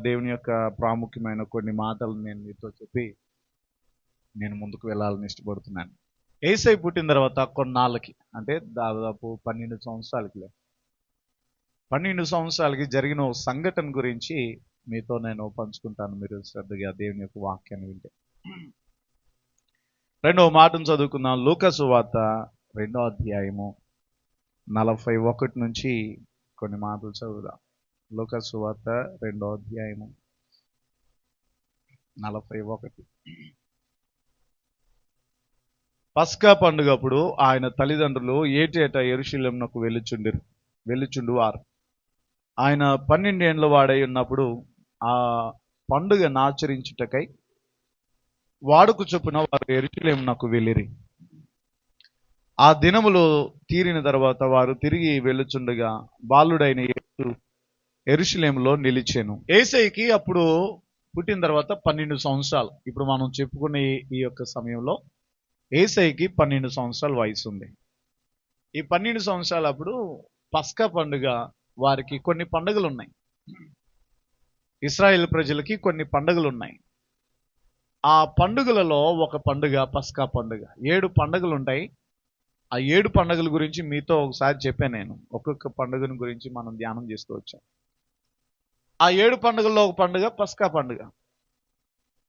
దేవుని యొక్క ప్రాముఖ్యమైన కొన్ని మాటలు నేను మీతో చెప్పి నేను ముందుకు వెళ్ళాలని ఇష్టపడుతున్నాను. యేసయ్య పుట్టిన తర్వాత కొన్నాళ్ళకి, అంటే దాదాపు 12 సంవత్సరాలకి 12 సంవత్సరాలకి జరిగిన ఒక సంఘటన గురించి మీతో నేను పంచుకుంటాను. మీరు శ్రద్ధగా దేవుని యొక్క వాక్యాన్ని వింటే. రెండవ మాటను చదువుకుందాం. లూకా సువార్త 2వ అధ్యాయము 41 నుంచి కొన్ని మాటలు చదువుదాం. లూకా సువార్త 2వ అధ్యాయము 41. పస్కా పండుగప్పుడు ఆయన తల్లిదండ్రులు ఏటేటా యెరూషలేమునకు వెళ్ళుచుండువారు. ఆయన 12 ఏండ్ల వాడై ఉన్నప్పుడు ఆ పండుగను ఆచరించుటకై వాడుక చొప్పున వారు యెరూషలేమునకు వెళ్ళిరి. ఆ దినములు తీరిన తర్వాత వారు తిరిగి వెళ్ళుచుండగా బాలుడైన యేసు యెరూషలేములో నిలిచెను. యేసయ్యకి అప్పుడు పుట్టిన తర్వాత 12 సంవత్సరాలు. ఇప్పుడు మనం చెప్పుకునే ఈ యొక్క సమయంలో యేసయ్యకి 12 సంవత్సరాల వయసు ఉంది. ఈ 12 సంవత్సరాలు అప్పుడు పస్కా పండుగ, వారికి కొన్ని పండుగలు ఉన్నాయి. ఇశ్రాయేల్ ప్రజలకి కొన్ని పండుగలు ఉన్నాయి. ఆ పండుగలలో ఒక పండుగ పస్కా పండుగ. 7 పండుగలు ఉంటాయి. ఆ 7 పండుగల గురించి మీతో ఒకసారి చెప్పాను నేను. ఒక్కొక్క పండుగను గురించి మనం ధ్యానం చేస్తూ వచ్చాం. ఆ 7 పండుగల్లో ఒక పండుగ పస్కా పండుగ.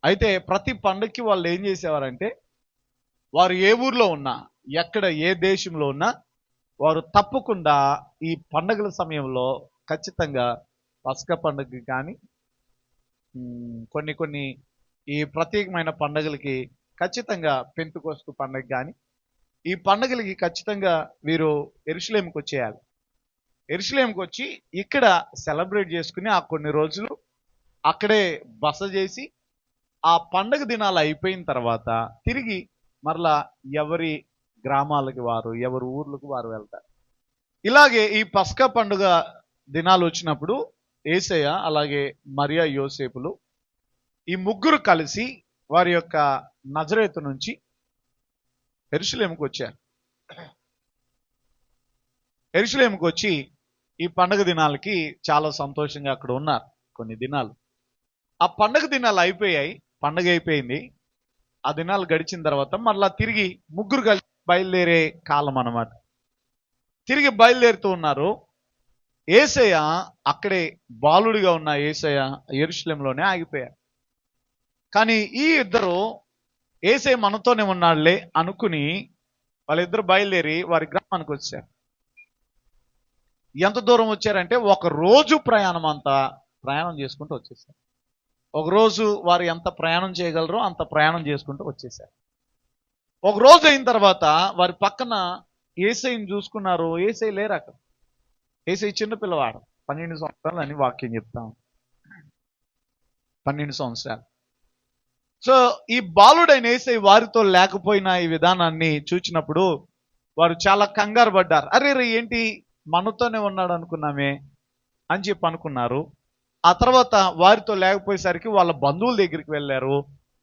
అయితే ప్రతి పండుగకి వాళ్ళు ఏం చేసేవారంటే, వారు ఏ ఊర్లో ఉన్నా, ఎక్కడ ఏ దేశంలో ఉన్నా, వారు తప్పకుండా ఈ పండుగల సమయంలో ఖచ్చితంగా పస్కా పండుగకి కానీ కొన్ని ఈ ప్రత్యేకమైన పండుగలకి ఖచ్చితంగా పెంతుకోస్తు పండుగ కానీ ఈ పండుగలకి ఖచ్చితంగా వీరు యెరూషలేముకి వచ్చేయాలి. యెరూషలేముకి వచ్చి ఇక్కడ సెలబ్రేట్ చేసుకుని ఆ కొన్ని రోజులు అక్కడే బస చేసి ఆ పండుగ దినాలు అయిపోయిన తర్వాత తిరిగి మరలా ఎవరి గ్రామాలకి వారు, ఎవరి ఊర్లకు వారు వెళ్తారు. ఇలాగే ఈ పస్కా పండుగ దినాలు వచ్చినప్పుడు యేసయ్య అలాగే మరియా యోసేపులు ఈ ముగ్గురు కలిసి వారి యొక్క నజరేతు నుంచి యెరూషలేముకి వచ్చారు. యెరూషలేముకి వచ్చి ఈ పండుగ దినాలకి చాలా సంతోషంగా అక్కడ ఉన్నారు కొన్ని దినాలు. ఆ పండుగ దినాలు అయిపోయాయి, పండుగ అయిపోయింది. ఆ దినాలు గడిచిన తర్వాత మరలా తిరిగి ముగ్గురు కలిసి బయలుదేరే కాలం అన్నమాట. తిరిగి బయలుదేరుతూ ఉన్నారు. యేసయ్య అక్కడే బాలుడిగా ఉన్న యేసయ్య యెరూషలేములోనే ఆగిపోయారు. కానీ ఈ ఇద్దరు యేసయ్య మనతోనే ఉన్నాడులే అనుకుని వాళ్ళిద్దరు బయలుదేరి వారి గ్రామానికి వచ్చారు. ఎంత దూరం వచ్చారంటే ఒక రోజు ప్రయాణం అంతా ప్రయాణం చేసుకుంటూ వచ్చేసారు. ఒక రోజు వారు ఎంత ప్రయాణం చేయగలరో అంత ప్రయాణం చేసుకుంటూ వచ్చేసారు. ఒక రోజు అయిన తర్వాత వారి పక్కన యేసయ్యని చూసుకున్నారు. యేసయ్య లేరు అక్కడ. యేసయ్య చిన్న పిల్లవాడు, 12 సంవత్సరాలు అని వాక్యం చెప్తాం. 12 సంవత్సరాలు. సో ఈ బాలుడైన యేసయ్య వారితో లేకపోయిన ఈ విధానాన్ని చూచినప్పుడు వారు చాలా కంగారు పడ్డారు. అరే ఏంటి మనతోనే ఉన్నాడు అనుకున్నామే అని చెప్పి అనుకున్నారు. ఆ తర్వాత వారితో లేకపోయేసరికి వాళ్ళ బంధువుల దగ్గరికి వెళ్ళారు.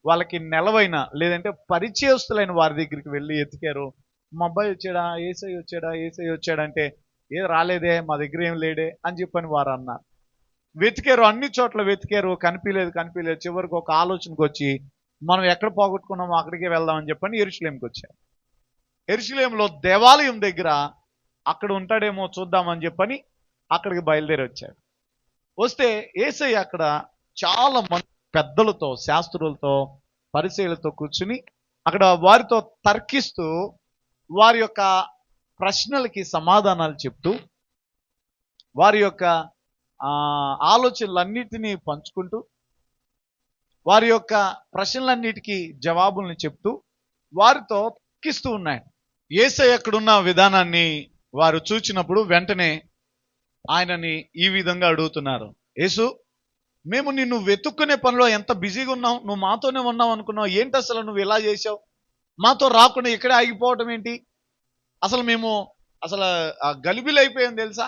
వాళ్ళకి నెలవైన లేదంటే పరిచయస్తులైన వారి దగ్గరికి వెళ్ళి ఎతికారు. మా అబ్బాయి వచ్చాడా, యేసయ్య వచ్చాడంటే ఏ రాలేదే, మా దగ్గర ఏం లేడే అని చెప్పని వారు అన్నారు. వెతికారు, అన్ని చోట్ల వెతికారు, కనిపించలేదు. చివరికి ఒక ఆలోచనకు వచ్చి మనం ఎక్కడ పోగొట్టుకున్నామో అక్కడికే వెళ్దామని చెప్పని యెరూషలేముకి వచ్చారు. యెరూషలేములో దేవాలయం దగ్గర అక్కడ ఉంటాడేమో చూద్దామని చెప్పని అక్కడికి బయలుదేరి వచ్చాడు. వస్తే యేసయ్య అక్కడ చాలా మంది పెద్దలతో, శాస్త్రులతో, పరిసయ్యులతో కూర్చుని అక్కడ వారితో తర్కిస్తూ వారి యొక్క ప్రశ్నలకి సమాధానాలు చెప్తూ వారి యొక్క ఆలోచనలన్నిటినీ పంచుకుంటూ వారి యొక్క ప్రశ్నలన్నిటికీ జవాబుల్ని చెప్తూ వారితో తర్కిస్తూ ఉన్నాడు. యేసయ్య అక్కడున్న విధానాన్ని వారు చూచినప్పుడు వెంటనే ఆయనని ఈ విధంగా అడుగుతున్నారు. యేసు, మేము నిన్ను వెతుక్కునే పనిలో ఎంత బిజీగా ఉన్నావు, నువ్వు మాతోనే ఉన్నావు అనుకున్నావు, ఏంటి అసలు నువ్వు ఇలా చేసావు, మాతో రాకుండా ఇక్కడే ఆగిపోవటం ఏంటి, అసలు మేము గలిబిలైపోయాం తెలుసా,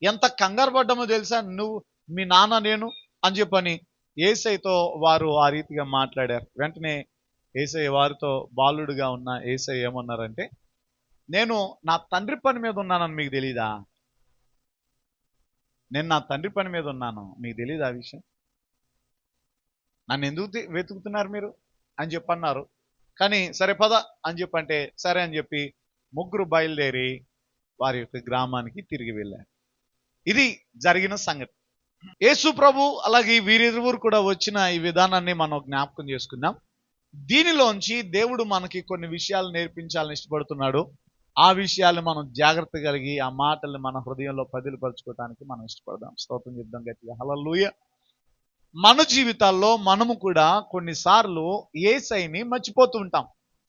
ఎంత కంగారు పడ్డామో తెలుసా, నువ్వు, మీ నాన్న, నేను అని చెప్పని యేసయ్యతో వారు ఆ రీతిగా మాట్లాడారు. వెంటనే యేసయ్య వారితో, బాలుడుగా ఉన్న యేసయ్య ఏమన్నారంటే, నేను నా తండ్రి పని మీద ఉన్నానని మీకు తెలీదా? నేను నా తండ్రి పని మీద ఉన్నాను, మీకు తెలీదా ఆ విషయం? నన్ను ఎందుకు వెతుకుతున్నారు మీరు అని చెప్పి అన్నారు. కానీ సరే పద అని చెప్పంటే సరే అని చెప్పి ముగ్గురు బయలుదేరి వారి యొక్క గ్రామానికి తిరిగి వెళ్ళారు. ఇది జరిగిన సంగతి. యేసు ప్రభు అలాగే వీరిరువురు కూడా వచ్చిన ఈ విధానాన్ని మనం జ్ఞాపకం చేసుకుందాం. దీనిలోంచి దేవుడు మనకి కొన్ని విషయాలు నేర్పించాలని ఇష్టపడుతున్నాడు. ఆ విషయాలు మనం జాగ్రత్త కలిగి ఆ మాటల్ని మన హృదయంలో పదిలపరచుకోవడానికి మనం ఇష్టపడదాం. స్తోత్రం చెప్దాం గట్టిగా హల్లెలూయా. మన జీవితాల్లో మనము కూడా కొన్నిసార్లు యేసయ్యని మర్చిపోతూ ఉంటాం.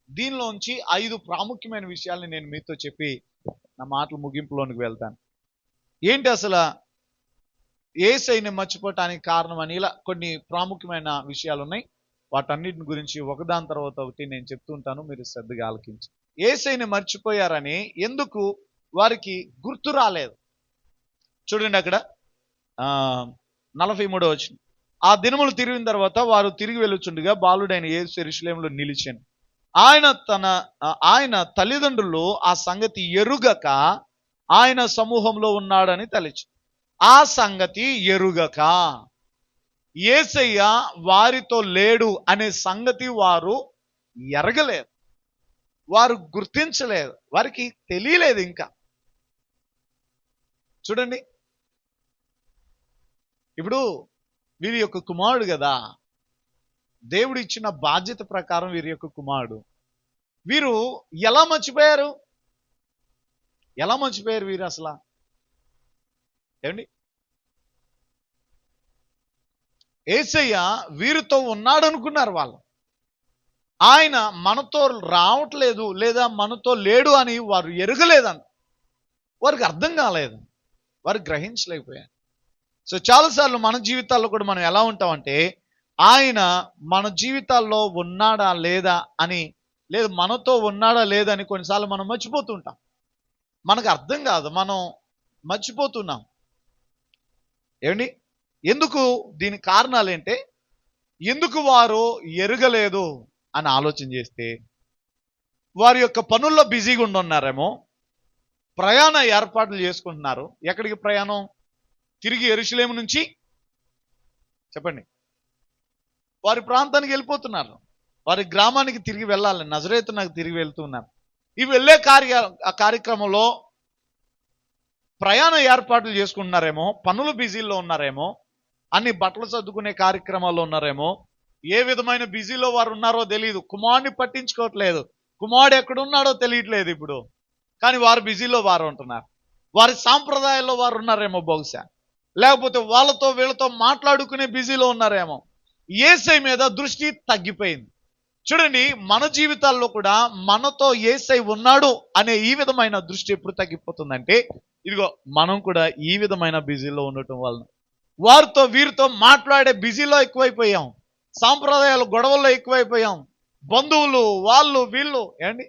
దీనిలోంచి 5 ప్రాముఖ్యమైన విషయాల్ని నేను మీతో చెప్పి నా మాటలు ముగింపులోనికి వెళ్తాను. ఏంటి అసలు యేసయ్యని మర్చిపోవటానికి కారణం అని ఇలా కొన్ని ప్రాముఖ్యమైన విషయాలు ఉన్నాయి. వాటన్నిటిని గురించి ఒకదాని తర్వాత ఒకటి నేను చెప్తూ ఉంటాను, మీరు శ్రద్ధగా ఆలకించి. యేసయ్యని మర్చిపోయారని ఎందుకు వారికి గుర్తు రాలేదు? చూడండి అక్కడ 43వ వచనం. ఆ దినములు తిరిగిన తర్వాత వారు తిరిగి వెళ్ళుచుండగా బాలుడైన యేసు యెరూషలేములో నిలిచాను. ఆయన తల్లిదండ్రులు ఆ సంగతి ఎరుగక ఆయన సమూహంలో ఉన్నాడని తలచి, ఆ సంగతి ఎరుగక యేసయ్య వారితో లేడు అనే సంగతి వారు ఎరగలేదు, వారు గుర్తించలేదు, వారికి తెలియలేదు. ఇంకా చూడండి, ఇప్పుడు వీరి యొక్క కుమారుడు కదా, దేవుడు ఇచ్చిన బాధ్యత ప్రకారం వీరి యొక్క కుమారుడు. వీరు ఎలా మర్చిపోయారు? ఎలా మర్చిపోయారు వీరు అసలు? ఏమండి, యేసయ్య వీరితో ఉన్నాడు అనుకున్నారు వాళ్ళు. ఆయన మనతో రావట్లేదు లేదా మనతో లేడు అని వారు ఎరగలేదంట. వారికి అర్థం కాలేదు, వారు గ్రహించలేకపోయారు. సో చాలాసార్లు మన జీవితాల్లో కూడా మనం ఎలా ఉంటామంటే, ఆయన మన జీవితాల్లో ఉన్నాడా లేదా అని, లేదు మనతో ఉన్నాడా లేదా అని కొన్నిసార్లు మనం మర్చిపోతుంటాం. మనకు అర్థం కాదు, మనం మర్చిపోతున్నాం. ఏమండి, ఎందుకు? దీని కారణాలు ఏంటే, ఎందుకు వారు ఎరగలేదు అని ఆలోచన చేస్తే, వారి యొక్క పనుల్లో బిజీగా ఉండున్నారేమో, ప్రయాణ ఏర్పాట్లు చేసుకుంటున్నారు. ఎక్కడికి ప్రయాణం? తిరిగి యెరూషలేము నుంచి చెప్పండి వారి ప్రాంతానికి వెళ్ళిపోతున్నారు. వారి గ్రామానికి తిరిగి వెళ్ళాలి, నజరేతునకు తిరిగి వెళ్తున్నారు. ఈ వెళ్ళే కార్యక్రమంలో ప్రయాణ ఏర్పాట్లు చేసుకుంటున్నారేమో, పనులు బిజీలో ఉన్నారేమో, అన్ని బట్టలు సర్దుకునే కార్యక్రమాల్లో ఉన్నారేమో, ఏ విధమైన బిజీలో వారు ఉన్నారో తెలియదు. కుమారుడిని పట్టించుకోవట్లేదు, కుమారుడు ఎక్కడున్నాడో తెలియట్లేదు ఇప్పుడు. కానీ వారు బిజీలో వారు ఉంటున్నారు. వారి సాంప్రదాయాల్లో వారు ఉన్నారేమో బహుశా, లేకపోతే వాళ్ళతో వీళ్ళతో మాట్లాడుకునే బిజీలో ఉన్నారేమో. యేసయ్య మీద దృష్టి తగ్గిపోయింది. చూడండి, మన జీవితాల్లో కూడా మనతో యేసయ్య ఉన్నాడు అనే ఈ విధమైన దృష్టి ఎప్పుడు తగ్గిపోతుందంటే, ఇదిగో మనం కూడా ఈ విధమైన బిజీలో ఉండటం వలన వారితో వీరితో మాట్లాడే బిజీలో ఎక్కువైపోయాం, సాంప్రదాయాలు గొడవల్లో ఎక్కువైపోయాం. బంధువులు వాళ్ళు వీళ్ళు, ఏండి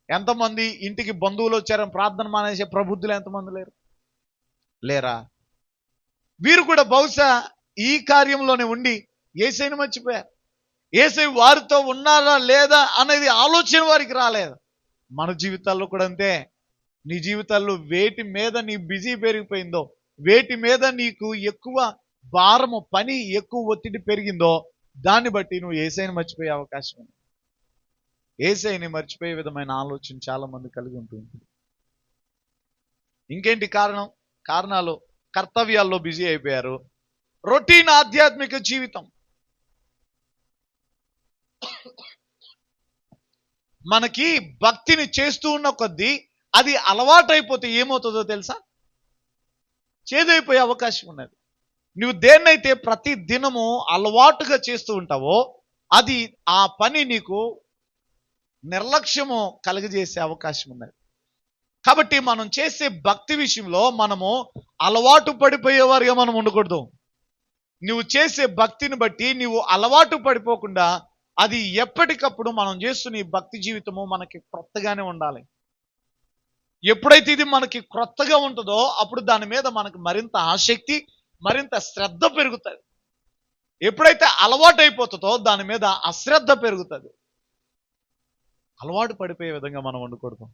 ఎంతమంది ఇంటికి బంధువులు వచ్చారని ప్రార్థన మానేసే ప్రబుద్ధులు ఎంతమంది లేరా? వీరు కూడా బహుశా ఈ కార్యంలోనే ఉండి యేసయ్యను మర్చిపోయారు. యేసయ్య వారితో ఉన్నారా లేదా అనేది ఆలోచన వారికి రాలేదు. మన జీవితాల్లో కూడా అంతే. నీ జీవితాల్లో వేటి మీద నీ బిజీ పెరిగిపోయిందో, వేటి మీద నీకు ఎక్కువ భారము, పని ఎక్కువ ఒత్తిడి పెరిగిందో, దాన్ని బట్టి నువ్వు యేసయ్యను మర్చిపోయే అవకాశం ఉంది. యేసయ్యని మర్చిపోయే విధమైన ఆలోచన చాలా మంది కలిగి ఉంటుంది. ఇంకేంటి కారణాలు? కర్తవ్యాల్లో బిజీ అయిపోయారు. రొటీన్ ఆధ్యాత్మిక జీవితం. మనకి భక్తిని చేస్తూ ఉన్న కొద్దీ అది అలవాటైపోతే ఏమవుతుందో తెలుసా? చేదైపోయే అవకాశం ఉన్నది. నువ్వు దేన్నైతే ప్రతి దినము అలవాటుగా చేస్తూ ఉంటావో, అది ఆ పని నీకు నిర్లక్ష్యము కలుగజేసే అవకాశం ఉన్నది. కాబట్టి మనం చేసే భక్తి విషయంలో మనము అలవాటు పడిపోయేవారుగా మనం ఉండకూడదు. నువ్వు చేసే భక్తిని బట్టి నువ్వు అలవాటు పడిపోకుండా, అది ఎప్పటికప్పుడు మనం చేస్తున్న ఈ భక్తి జీవితము మనకి క్రొత్తగానే ఉండాలి. ఎప్పుడైతే ఇది మనకి క్రొత్తగా ఉంటుందో అప్పుడు దాని మీద మనకు మరింత ఆసక్తి, మరింత శ్రద్ధ పెరుగుతుంది. ఎప్పుడైతే అలవాటు అయిపోతుందో దాని మీద అశ్రద్ధ పెరుగుతుంది. అలవాటు పడిపోయే విధంగా మనం ఉండకూడదు.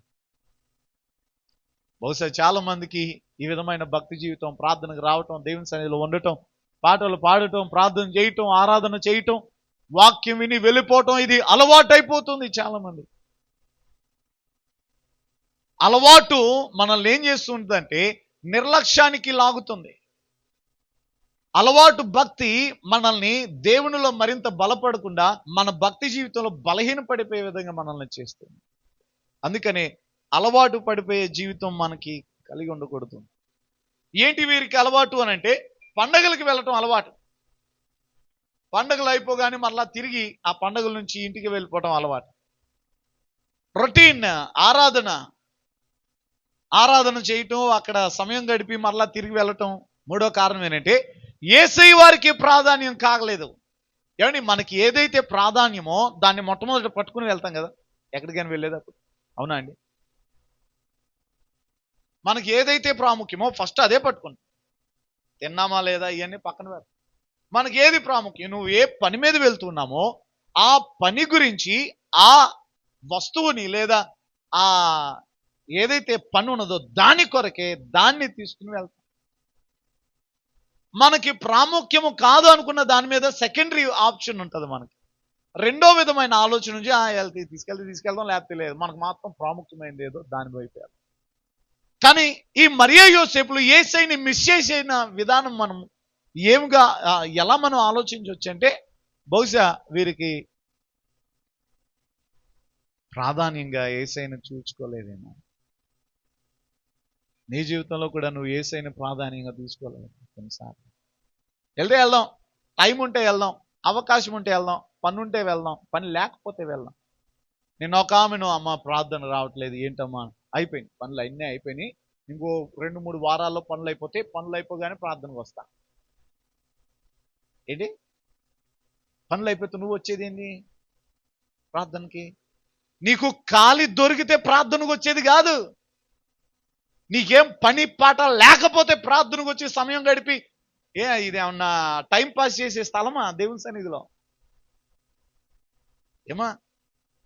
బహుశా చాలా మందికి ఈ విధమైన భక్తి జీవితం, ప్రార్థనకు రావటం, దేవుని సన్నిధిలో ఉండటం, పాటలు పాడటం, ప్రార్థన చేయటం, ఆరాధన చేయటం, వాక్యం విని వెళ్ళిపోవటం ఇది అలవాటైపోతుంది చాలా మంది. అలవాటు మనల్ని ఏం చేస్తుందంటే నిర్లక్ష్యానికి లాగుతుంది. అలవాటు భక్తి మనల్ని దేవునిలో మరింత బలపడకుండా మన భక్తి జీవితంలో బలహీనపడిపోయే విధంగా మనల్ని చేస్తుంది. అందుకనే అలవాటు పడిపోయే జీవితం మనకి కలిగి ఉండకూడదు. ఏంటి వీరికి అలవాటు అని అంటే, పండగలకి వెళ్ళటం అలవాటు. పండగలు అయిపోగానే మరలా తిరిగి ఆ పండగల నుంచి ఇంటికి వెళ్ళిపోవటం అలవాటు. రొటీన్ ఆరాధన చేయటం, అక్కడ సమయం గడిపి మరలా తిరిగి వెళ్ళటం. మూడో కారణం ఏంటంటే యేసయ్య వారికి ప్రాధాన్యం కాగలేదు. ఏమండి, మనకి ఏదైతే ప్రాధాన్యమో దాన్ని మొట్టమొదటి పట్టుకుని వెళ్తాం కదా ఎక్కడికైనా వెళ్ళేటప్పుడు. అవునా అండి? మనకి ఏదైతే ప్రాముఖ్యమో ఫస్ట్ అదే పట్టుకుని తిన్నామా లేదా ఇవన్నీ పక్కన పెడతాం. మనకి ఏది ప్రాముఖ్యం, నువ్వు ఏ పని మీద వెళ్తున్నామో ఆ పని గురించి, ఆ వస్తువుని లేదా ఆ ఏదైతే పని ఉన్నదో దాని కొరకే దాన్ని తీసుకుని వెళ్తాం. మనకి ప్రాముఖ్యము కాదు అనుకున్న దాని మీద సెకండరీ ఆప్షన్ ఉంటుంది. మనకి రెండో విధమైన ఆలోచన నుంచి తీసుకెళ్దాం లేకపోతే లేదు, మనకు మాత్రం ప్రాముఖ్యమైనది ఏదో దాని వైపు. కానీ ఈ మరియా యోసేపులు యేసయ్యని మిస్ చేసిన విధానం మనం ఎలా మనం ఆలోచించవచ్చు అంటే, బహుశా వీరికి ప్రాధాన్యంగా యేసయ్యని చూసుకోలేదేమో. నీ జీవితంలో కూడా నువ్వు యేసయ్యని ప్రాధాన్యంగా తీసుకోలేదు. కొన్నిసార్లు వెళ్దాం, టైం ఉంటే వెళ్దాం, అవకాశం ఉంటే వెళ్దాం, పని ఉంటే వెళ్దాం, పని లేకపోతే వెళ్దాం. నేను ఒక ఆమెను, అమ్మ ప్రార్థన రావట్లేదు, ఏంటమ్మా, అయిపోయింది పనులు అన్నీ అయిపోయినాయి, ఇంకో 2-3 వారాల్లో పనులు అయిపోతే, పనులు అయిపోగానే ప్రార్థనకు వస్తా. ఏంటి పనులు అయిపోతే నువ్వు వచ్చేది ఏంటి ప్రార్థనకి? నీకు ఖాళీ దొరికితే ప్రార్థనకు వచ్చేది కాదు. నీకేం పని పాట లేకపోతే ప్రార్థనకు వచ్చి సమయం గడిపి ఇదేమన్నా టైం పాస్ చేసే స్థలమా దేవుని సన్నిధిలో? ఏమా,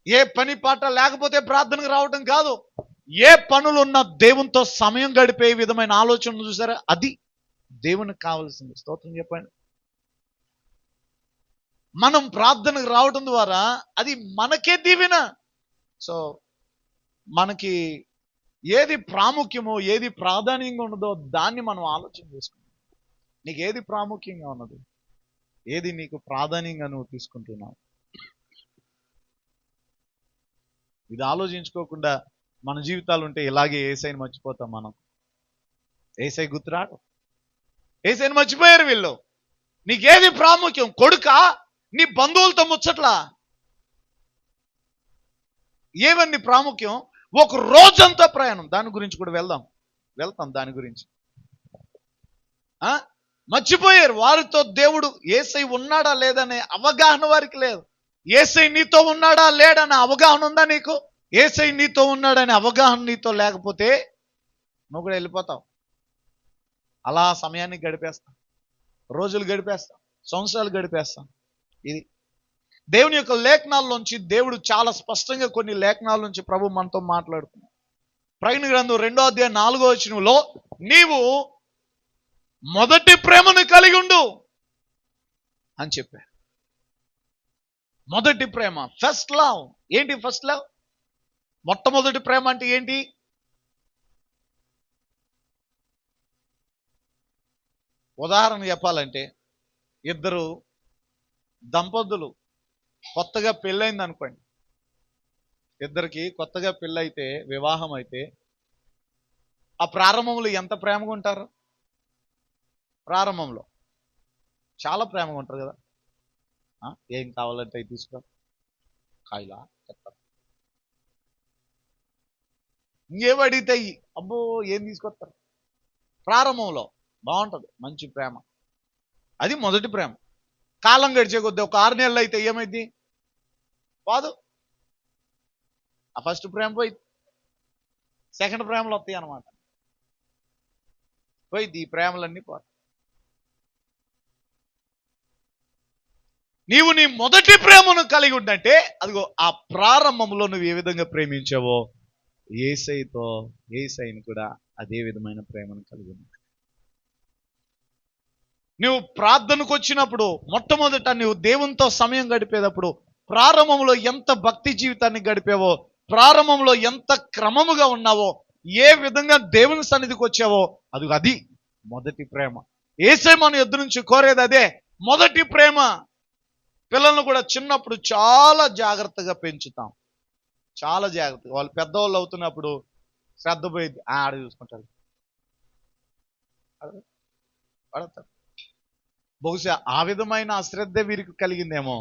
ఏ పని పాట లేకపోతే ప్రార్థనకు రావటం కాదు. ఏ పనులున్న దేవునితో సమయం గడిపే విధమైన ఆలోచన చూసారా, అది దేవునికి కావాల్సింది. స్తోత్రం చెప్పండి. మనం ప్రార్థనకు రావడం ద్వారా అది మనకే దీవెన. సో మనకి ఏది ప్రాముఖ్యమో, ఏది ప్రాధాన్యంగా ఉన్నదో దాన్ని మనం ఆలోచన చేసుకుంటాం. నీకు ఏది ప్రాముఖ్యంగా ఉన్నది, ఏది నీకు ప్రాధాన్యంగా నువ్వు తీసుకుంటున్నావు, ఇది ఆలోచించుకోకుండా మన జీవితాలు ఉంటే ఇలాగే యేసయ్యని మర్చిపోతాం. మనం యేసయ్య గుర్తురాడు, యేసయ్యని మర్చిపోయారు వీళ్ళు. నీకేది ప్రాముఖ్యం? కొడుకా, నీ బంధువులతో ముచ్చట్లా, ఏమన్నీ ప్రాముఖ్యం? ఒక రోజంతా ప్రయాణం, దాని గురించి కూడా వెళ్తాం దాని గురించి. మర్చిపోయారు. వారితో దేవుడు యేసయ్య ఉన్నాడా లేదనే అవగాహన వారికి లేదు. యేసయ్య నీతో ఉన్నాడా లేడనే అవగాహన ఉందా నీకు? యేసయ్య నీతో ఉన్నాడనే అవగాహన నీతో లేకపోతే నువ్వు కూడా వెళ్ళిపోతావు. అలా సమయాన్ని గడిపేస్తాం, రోజులు గడిపేస్తాం, సంవత్సరాలు గడిపేస్తాం. ఇది దేవుని యొక్క లేఖనాల్లోంచి దేవుడు చాలా స్పష్టంగా కొన్ని లేఖనాల నుంచి ప్రభు మనతో మాట్లాడుతున్నాడు. ప్రకటన గ్రంథం 2వ అధ్యాయం 4వ వచనంలో, నీవు మొదటి ప్రేమను కలిగి ఉండు అని చెప్పారు. మొదటి ప్రేమ, ఫస్ట్ లవ్. ఏంటి ఫస్ట్ లవ్? మొట్టమొదటి ప్రేమ అంటే ఏంటి? ఉదాహరణ చెప్పాలంటే, ఇద్దరు దంపతులు కొత్తగా పెళ్ళైంది అనుకోండి. ఇద్దరికి కొత్తగా పెళ్ళైతే, వివాహం అయితే, ఆ ప్రారంభంలో ఎంత ప్రేమగా ఉంటారు? ప్రారంభంలో చాలా ప్రేమగా ఉంటారు కదా. ఏం కావాలంటే అవి తీసుకో, కాయలా చెప్తారు, ఇంకేం అడిగితే అబ్బో ఏం తీసుకొస్తారు. ప్రారంభంలో బాగుంటుంది, మంచి ప్రేమ, అది మొదటి ప్రేమ. కాలం గడిచే కొద్దీ ఒక 6 నెలలు అయితే ఏమైంది? కాదు, ఆ ఫస్ట్ ప్రేమ పోయి సెకండ్ ప్రేమలు వస్తాయి అన్నమాట. పోయింది, ఈ ప్రేమలన్నీ పోతాయి. నీవు నీ మొదటి ప్రేమను కలిగి ఉండంటే, అదిగో ఆ ప్రారంభంలో నువ్వు ఏ విధంగా ప్రేమించావో యేసయ్యని కూడా అదే విధమైన ప్రేమను కలిగి ఉన్నాడు. నువ్వు ప్రార్థనకు వచ్చినప్పుడు మొట్టమొదట నువ్వు దేవునితో సమయం గడిపేటప్పుడు ప్రారంభంలో ఎంత భక్తి జీవితాన్ని గడిపావో, ప్రారంభంలో ఎంత క్రమముగా ఉన్నావో, ఏ విధంగా దేవుని సన్నిధికి వచ్చావో అది మొదటి ప్రేమ. యేసే మన యొద్ద నుంచి కోరేది అదే, మొదటి ప్రేమ. పిల్లలను కూడా చిన్నప్పుడు చాలా జాగ్రత్తగా పెంచుతాం, చాలా జాగ్రత్తగా. వాళ్ళు పెద్దవాళ్ళు అవుతున్నప్పుడు శ్రద్ధ పోయింది, ఆడ చూసుకుంటారు, పడతారు. బహుశా ఆ విధమైన అశ్రద్ధ వీరికి కలిగిందేమో,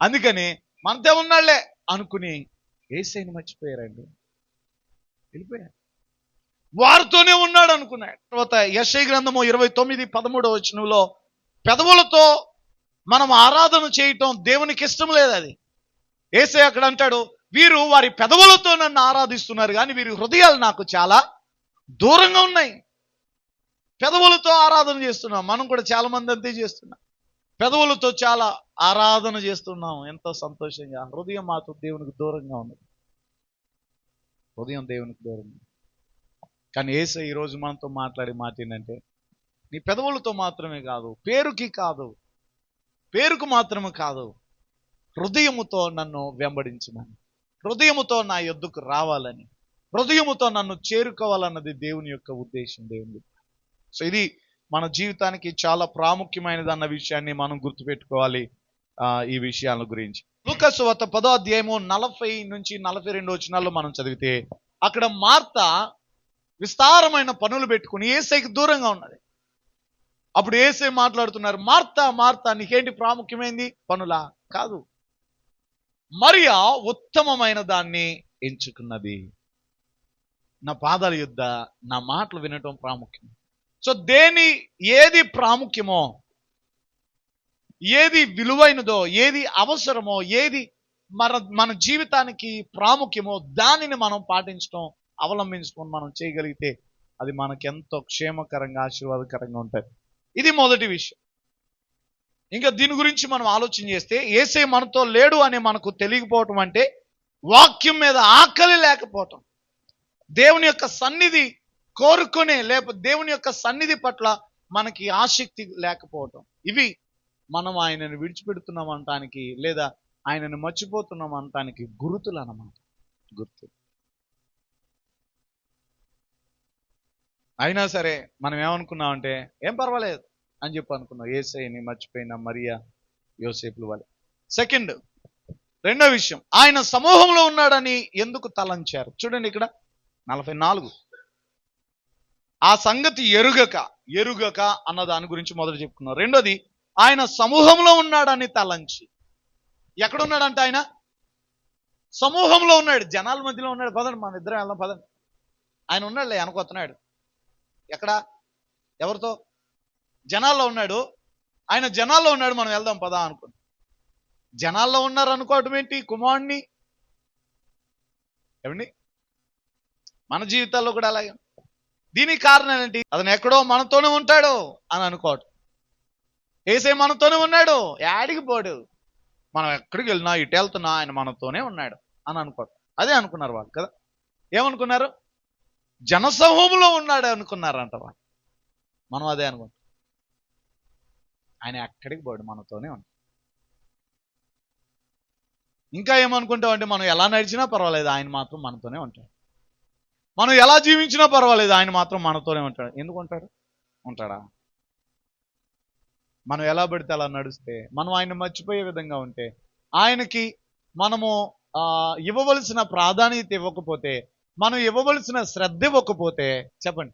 అందుకని మనతో ఉన్నాళ్లే అనుకుని యేసయ్యని మర్చిపోయారండి, వెళ్ళిపోయారు. వారితోనే ఉన్నాడు అనుకున్నాడు. తర్వాత యెషయా గ్రంథము 29:13 వచనంలో పెదవులతో మనం ఆరాధన చేయటం దేవునికి ఇష్టం లేదు. అది యేసయ్య అక్కడ అంటాడు, వీరు వారి పెదవులతో నన్ను ఆరాధిస్తున్నారు కానీ వీరి హృదయాలు నాకు చాలా దూరంగా ఉన్నాయి. పెదవులతో ఆరాధన చేస్తున్నాం, మనం కూడా చాలా మంది అంతే చేస్తున్నాం. పెదవులతో చాలా ఆరాధన చేస్తున్నాం, ఎంతో సంతోషంగా. హృదయం మాత్రం దేవునికి దూరంగా ఉంది, హృదయం దేవునికి దూరంగా. కానీ యేసయ్య ఈరోజు మనతో మాట్లాడే మాట ఏంటంటే, నీ పెదవులతో మాత్రమే కాదు, పేరుకు మాత్రమే కాదు, హృదయముతో నన్ను వెంబడించమని, హృదయముతో నా యొద్దకు రావాలని, హృదయముతో నన్ను చేరుకోవాలన్నది దేవుని యొక్క ఉద్దేశం, దేవుని. సో ఇది మన జీవితానికి చాలా ప్రాముఖ్యమైనది అన్న విషయాన్ని మనం గుర్తుపెట్టుకోవాలి. ఈ విషయాల గురించి లూకా సువార్త 10వ అధ్యాయము 40 నుంచి 42 వచనాల్లో మనం చదివితే, అక్కడ మార్త విస్తారమైన పనులు పెట్టుకుని యేసయ్యకి దూరంగా ఉన్నది. అప్పుడు యేసయ్య మాట్లాడుతున్నారు, మార్తా మార్తా, నీకేంటి ప్రాముఖ్యమైంది? పనులా? కాదు, మరియా ఉత్తమమైన దాన్ని ఎంచుకున్నది, నా పాదాల యొద్ద నా మాటలు వినటం ప్రాముఖ్యం. సో ఏది ప్రాముఖ్యమో, ఏది విలువైనదో, ఏది అవసరమో, ఏది మన జీవితానికి ప్రాముఖ్యమో దానిని మనం పాటించడం, అవలంబించడం మనం చేయగలిగితే అది మనకి ఎంతో క్షేమకరంగా, ఆశీర్వాదకరంగా ఉంటుంది. ఇది మొదటి విషయం. ఇంకా దీని గురించి మనం ఆలోచన చేస్తే, యేసయ్య మనతో లేడు అని మనకు తెలియకపోవటం అంటే వాక్యం మీద ఆకలి లేకపోవటం, దేవుని యొక్క సన్నిధి కోరుకునే లేకపోతే దేవుని యొక్క సన్నిధి పట్ల మనకి ఆసక్తి లేకపోవటం, ఇవి మనం ఆయనను విడిచిపెడుతున్నాం అనటానికి లేదా ఆయనను మర్చిపోతున్నాం అనటానికి గుర్తులు అన్నమాట, గుర్తులు. అయినా సరే మనం ఏమనుకున్నామంటే, ఏం పర్వాలేదు అని చెప్పి అనుకున్నాం, యేసయ్యని మర్చిపోయిన మరియా యోసేపుల వలె. రెండో విషయం, ఆయన సమూహంలో ఉన్నాడని ఎందుకు తలంచారు? చూడండి ఇక్కడ 44. ఆ సంగతి ఎరుగక అన్న దాని గురించి మొదట చెప్పుకున్నాం. రెండోది, ఆయన సమూహంలో ఉన్నాడని తలంచి. ఎక్కడున్నాడంట? ఆయన సమూహంలో ఉన్నాడు, జనాల మధ్యలో ఉన్నాడు. పదండి, మన ఇద్దరం వెళ్దాం, పదండి. ఆయన ఉన్నాడులే, వెనకొస్తున్నాడు. ఎక్కడ? ఎవరితో? జనాల్లో ఉన్నాడు. ఆయన జనాల్లో ఉన్నాడు, మనం వెళ్దాం పదా అనుకున్నాం. జనాల్లో ఉన్నారు అనుకోవటం ఏంటి? కుమారుణ్ణి. ఏమండి, మన జీవితాల్లో కూడా అలాగే. దీనికి కారణం ఏంటి? అతను ఎక్కడో మనతోనే ఉంటాడు అని అనుకోవటం. యేసయ్య మనతోనే ఉన్నాడు, యాడికి పోడు, మనం ఎక్కడికి వెళ్ళినా, ఇటు వెళ్తున్నా ఆయన మనతోనే ఉన్నాడు అని అనుకోవటం. అదే అనుకున్నారు వాళ్ళు కదా. ఏమనుకున్నారు? జనసమూహంలో ఉన్నాడు అనుకున్నారంట వాళ్ళు. మనం అదే అనుకుంటాం, ఆయన ఎక్కడికి పోడు, మనతోనే ఉంటాడు. ఇంకా ఏమనుకుంటామంటే, మనం ఎలా నడిచినా పర్వాలేదు, ఆయన మాత్రం మనతోనే ఉంటాడు. మనం ఎలా జీవించినా పర్వాలేదు, ఆయన మాత్రం మనతోనే ఉంటాడు. ఎందుకు ఉంటాడు? ఉంటాడా? మనం ఎలా పడితే అలా నడిస్తే, మనం ఆయన మర్చిపోయే విధంగా ఉంటే, ఆయనకి మనము ఇవ్వవలసిన ప్రాధాన్యత ఇవ్వకపోతే, మనం ఇవ్వవలసిన శ్రద్ధ ఇవ్వకపోతే, చెప్పండి,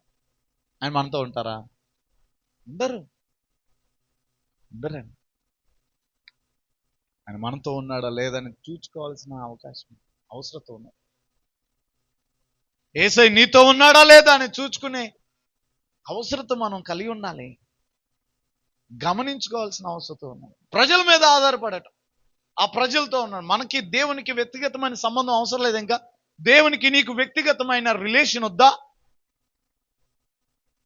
ఆయన మనతో ఉంటారా? ఉండరు. ఆయన మనతో ఉన్నాడా లేదని చూసుకోవాల్సిన అవసరం ఉన్నది. యేసయ్య నీతో ఉన్నాడా లేదా అని చూసుకునే అవసరత మనం కలిగి ఉండాలి, గమనించుకోవాల్సిన అవసరం ఉన్నది. ప్రజల మీద ఆధారపడటం, ఆ ప్రజలతో ఉన్నాడు. మనకి దేవునికి వ్యక్తిగతమైన సంబంధం అవసరం లేదు. ఇంకా దేవునికి నీకు వ్యక్తిగతమైన రిలేషన్ వద్దా?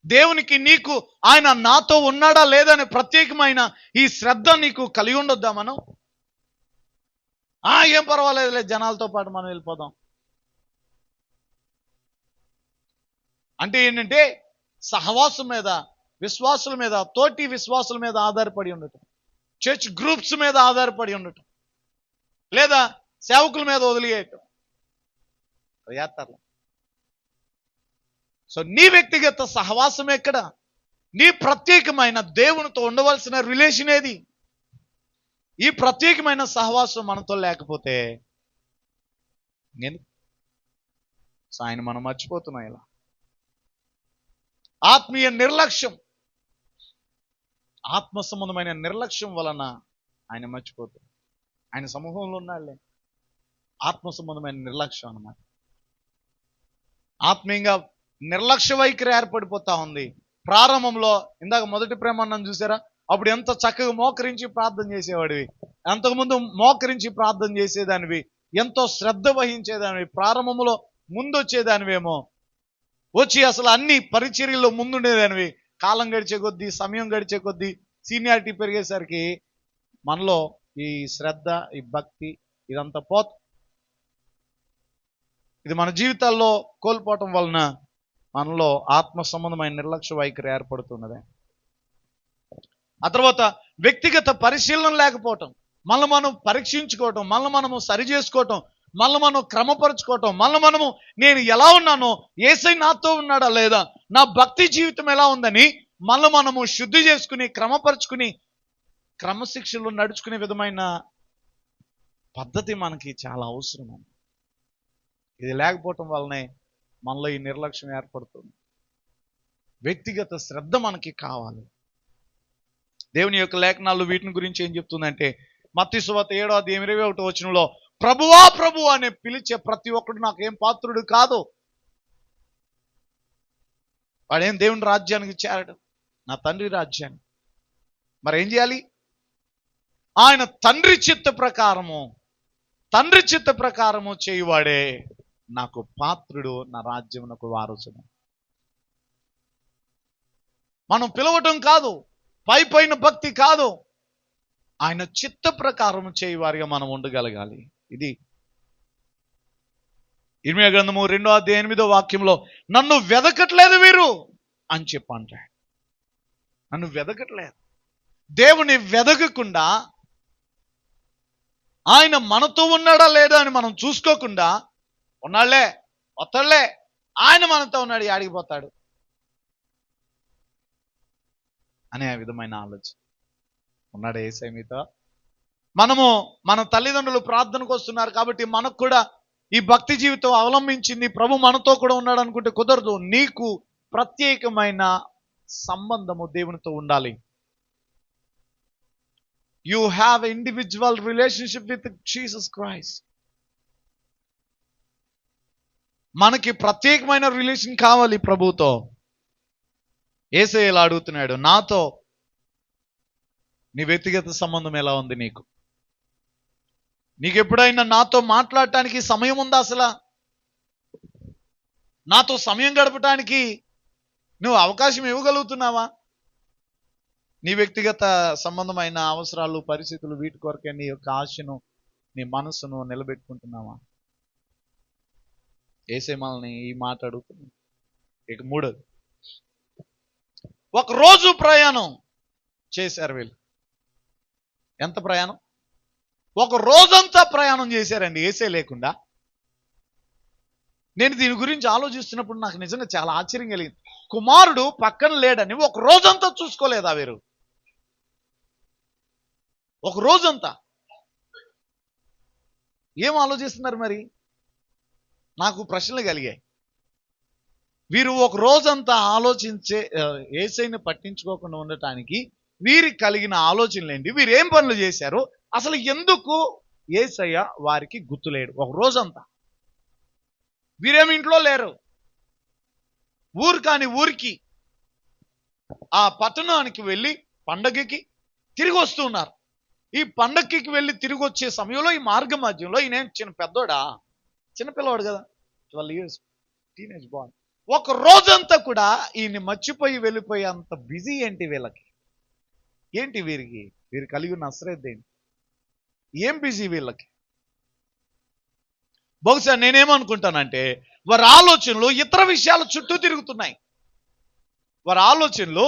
దేవునికి నీకు ఆయన నాతో ఉన్నాడా లేదని ప్రత్యేకమైన ఈ శ్రద్ధ నీకు కలిగి ఉండొద్దా? మనం ఏం పర్వాలేదులే, జనాలతో పాటు మనం వెళ్ళిపోదాం అంటే ఏంటంటే, సహవాసం మీద విశ్వాసుల మీద, తోటి విశ్వాసుల మీద ఆధారపడి ఉండటం, చర్చ్ గ్రూప్స్ మీద ఆధారపడి ఉండటం, లేదా సేవకుల మీద వదిలివేయటం చేస్తారు. సో నీ వ్యక్తిగత సహవాసం ఎక్కడ? నీ ప్రత్యేకమైన దేవునితో ఉండవలసిన రిలేషన్ ఏది? ఈ ప్రత్యేకమైన సహవాసం మనతో లేకపోతే నేను ఆయన మనం మర్చిపోతున్నాం. ఇలా ఆత్మీయ నిర్లక్ష్యం, ఆత్మ సంబంధమైన నిర్లక్ష్యం వలన ఆయన మర్చిపోతాడు. ఆయన సమూహంలో ఉన్నాడులే, ఆత్మ సంబంధమైన నిర్లక్ష్యం అన్నమాట. ఆత్మీయంగా నిర్లక్ష్య వైఖరి ఏర్పడిపోతా ఉంది. ప్రారంభంలో ఇందాక మొదటి ప్రేమ అన్నం చూసారా? అప్పుడు ఎంత చక్కగా మోకరించి ప్రార్థన చేసేవాడివి, అంతకుముందు మోకరించి ప్రార్థన చేసేదానివి, ఎంతో శ్రద్ధ వహించేదానివి, ప్రారంభంలో ముందు వచ్చేదానివేమో, వచ్చి అసలు అన్ని పరిచర్యల్లో ముందుండేదానివి. కాలం గడిచే కొద్దీ, సమయం గడిచే కొద్దీ, సీనియారిటీ పెరిగేసరికి మనలో ఈ శ్రద్ధ, ఈ భక్తి ఇదంతా ఇది మన జీవితాల్లో కోల్పోవటం వలన మనలో ఆత్మ సంబంధమైన నిర్లక్ష్య వైఖరి ఏర్పడుతున్నది. ఆ తర్వాత వ్యక్తిగత పరిశీలన లేకపోవటం, మళ్ళీ మనం పరీక్షించుకోవటం, మళ్ళీ మనము సరి చేసుకోవటం, మళ్ళీ మనం క్రమపరుచుకోవటం, మళ్ళీ మనము నేను ఎలా ఉన్నానో, యేసయ్య నాతో ఉన్నాడా లేదా, నా భక్తి జీవితం ఎలా ఉందని మళ్ళీ మనము శుద్ధి చేసుకుని, క్రమపరుచుకుని, క్రమశిక్షణలో నడుచుకునే విధమైన పద్ధతి మనకి చాలా అవసరం. ఇది లేకపోవటం వల్లనే మనలో ఈ నిర్లక్ష్యం ఏర్పడుతుంది. వ్యక్తిగత శ్రద్ధ మనకి కావాలి. దేవుని యొక్క లేఖనాలు వీటిని గురించి ఏం చెప్తుందంటే, మత్తయి సువార్త 7:21 ప్రభువా ప్రభు అనే పిలిచే ప్రతి ఒక్కడు నాకేం పాత్రుడు కాదు. వాడేం దేవుని రాజ్యానికి చేరడు, నా తండ్రి రాజ్యాన్ని. మరి ఏం చేయాలి? ఆయన తండ్రి చిత్త ప్రకారము చేయువాడే నాకు పాత్రుడు, నా రాజ్యమునకు వారసుడు. మనం పిలవటం కాదు, పైన భక్తి కాదు, ఆయన చిత్త ప్రకారం చేయువారిగా మనం ఉండగలగాలి. ఇది ఇర్మీయా గ్రంథము 2:8 నన్ను వెదకట్లేదు వీరు అని చెప్పంటాడు. నన్ను వెదకట్లేదు. దేవుని వెదకకుండా, ఆయన మనతో ఉన్నాడా లేదా అని మనం చూసుకోకుండా, ఉన్నాళ్లే వస్తాడులే, ఆయన మనతో ఉన్నాడు, ఆడిగిపోతాడు అనే విధమైన ఆలోచన. ఉన్నాడు యేసయ్య మీతో? మన తల్లిదండ్రులు ప్రార్థనకు వస్తున్నారు కాబట్టి మనకు కూడా ఈ భక్తి జీవితం అవలంబించింది, ప్రభు మనతో కూడా ఉన్నాడు అనుకుంటే కుదరదు. నీకు ప్రత్యేకమైన సంబంధము దేవునితో ఉండాలి. You have individual relationship with Jesus Christ. మనకి ప్రత్యేకమైన రిలేషన్ కావాలి ప్రభుతో. యేసయ్య ఇలా అడుగుతున్నాడు, నాతో నీ వ్యక్తిగత సంబంధం ఎలా ఉంది? నీకు ఎప్పుడైనా నాతో మాట్లాడటానికి సమయం ఉందా? అసలు నాతో సమయం గడపటానికి నువ్వు అవకాశం ఇవ్వగలుగుతున్నావా? నీ వ్యక్తిగత సంబంధమైన అవసరాలు, పరిస్థితులు, వీటి కొరకే నీ యొక్క ఆశను, నీ మనసును నిలబెట్టుకుంటున్నావా? యేసయ్య మనల్ని ఈ మాట అడుగుతున్నాడు. ఇక 3, ఒక రోజు ప్రయాణం చేశారు వీళ్ళు. ఎంత ప్రయాణం? ఒక రోజంతా ప్రయాణం చేశారండి యేసయ్య లేకుండా. నేను దీని గురించి ఆలోచిస్తున్నప్పుడు నాకు నిజంగా చాలా ఆశ్చర్యం కలిగింది. కుమారుడు పక్కన లేడని ఒక రోజంతా చూసుకోలేదా వీరు? ఒక రోజంతా ఏం ఆలోచిస్తున్నారు మరి? నాకు ప్రశ్నలు కలిగాయి. వీరు ఒక రోజంతా ఆలోచించే యేసయ్యని పట్టించుకోకుండా ఉండటానికి వీరికి కలిగిన ఆలోచనలు ఏంటి? వీరు ఏం పనులు చేశారు? అసలు ఎందుకు యేసయ్య వారికి గుర్తులేడు? ఒక రోజంతా వీరేమి ఇంట్లో లేరు. ఊరికి ఆ పట్టణానికి వెళ్ళి పండగకి తిరిగి వస్తూ ఉన్నారు. ఈ పండగకి వెళ్ళి తిరిగి వచ్చే సమయంలో ఈ మార్గ మధ్యంలో ఈయన చిన్నపిల్లవాడు కదా, 12 years టీనేజ్ బాయ్. ఒక రోజంతా కూడా ఈయన మర్చిపోయి వెళ్ళిపోయి అంత బిజీ ఏంటి వీళ్ళకి? ఏంటి వీరు కలిగి ఉన్న అశ్రద్ధ ఏంటి? ఏం బిజీ వీళ్ళకి? బహుశా నేనేమనుకుంటానంటే వారి ఆలోచనలు ఇతర విషయాల చుట్టూ తిరుగుతున్నాయి. వారి ఆలోచనలు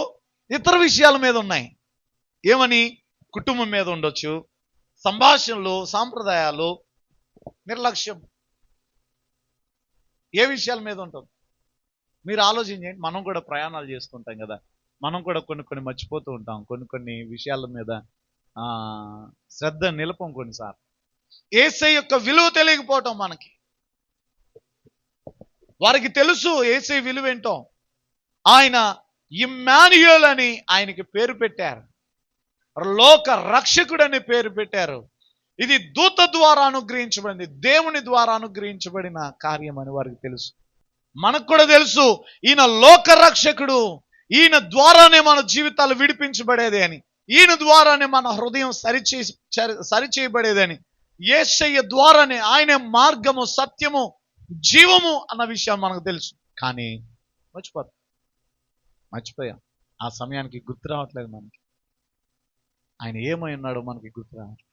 ఇతర విషయాల మీద ఉన్నాయి. ఏమని? కుటుంబం మీద ఉండొచ్చు, సంభాషణలు, సాంప్రదాయాలు, నిర్లక్ష్యం. ఏ విషయాల మీద ఉంటుంది? మీరు ఆలోచించండి. మనం కూడా ప్రయాణాలు చేస్తుంటాం కదా, మనం కూడా కొన్ని మర్చిపోతూ ఉంటాం. కొన్ని విషయాల మీద శ్రద్ధ నిలపం కొన్నిసార్లు. యేసయ్య యొక్క విలువ తెలియకపోవటం మనకి. వారికి తెలుసు యేసయ్య విలువ ఏంటో. ఆయన ఇమ్మాన్యుయేల్ అని ఆయనకి పేరు పెట్టారు, లోక రక్షకుడు అని పేరు పెట్టారు. ఇది దూత ద్వారా అనుగ్రహించబడింది, దేవుని ద్వారా అనుగ్రహించబడిన కార్యం అని వారికి తెలుసు. మనకు కూడా తెలుసు ఈయన లోక రక్షకుడు, ఈయన ద్వారానే మన జీవితాలు విడిపించబడేది అని, ఈయన ద్వారానే మన హృదయం సరిచేయబడేదని, యేసయ్య ద్వారానే, ఆయన మార్గము, సత్యము, జీవము అన్న విషయం మనకు తెలుసు. కానీ మర్చిపోయాం. ఆ సమయానికి గుర్తు రావట్లేదు మనకి ఆయన ఏమై ఉన్నాడో మనకి గుర్తు రావట్లేదు.